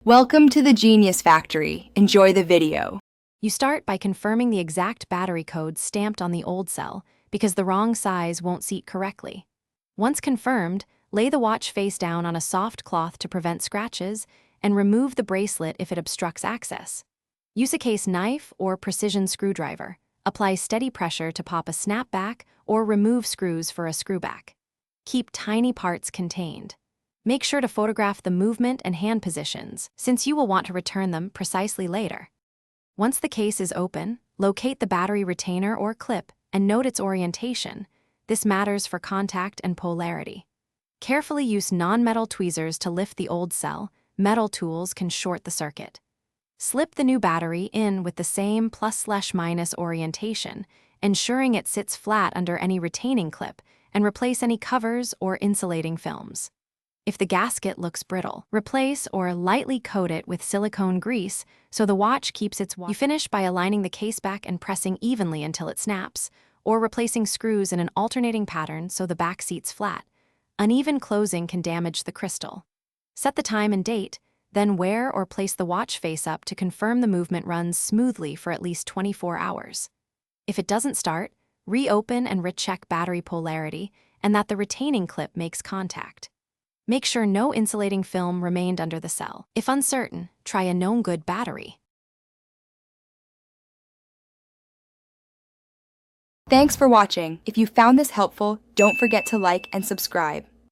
Welcome to the Genius Factory. Enjoy the video. You start by confirming the exact battery code stamped on the old cell, because the wrong size won't seat correctly. Once confirmed, lay the watch face down on a soft cloth to prevent scratches, and remove the bracelet if it obstructs access. Use a case knife or precision screwdriver. Apply steady pressure to pop a snapback or remove screws for a screwback. Keep tiny parts contained. Make sure to photograph the movement and hand positions, since you will want to return them precisely later. Once the case is open, locate the battery retainer or clip and note its orientation. This matters for contact and polarity. Carefully use non-metal tweezers to lift the old cell. Metal tools can short the circuit. Slip the new battery in with the same plus/minus orientation, ensuring it sits flat under any retaining clip, and replace any covers or insulating films. If the gasket looks brittle, replace or lightly coat it with silicone grease so the watch keeps its You finish by aligning the case back and pressing evenly until it snaps, or replacing screws in an alternating pattern so the back seats flat. Uneven closing can damage the crystal. Set the time and date, then wear or place the watch face up to confirm the movement runs smoothly for at least 24 hours. If it doesn't start, reopen and recheck battery polarity and that the retaining clip makes contact. Make sure no insulating film remained under the cell. If uncertain, try a known good battery. Thanks for watching. If you found this helpful, don't forget to like and subscribe.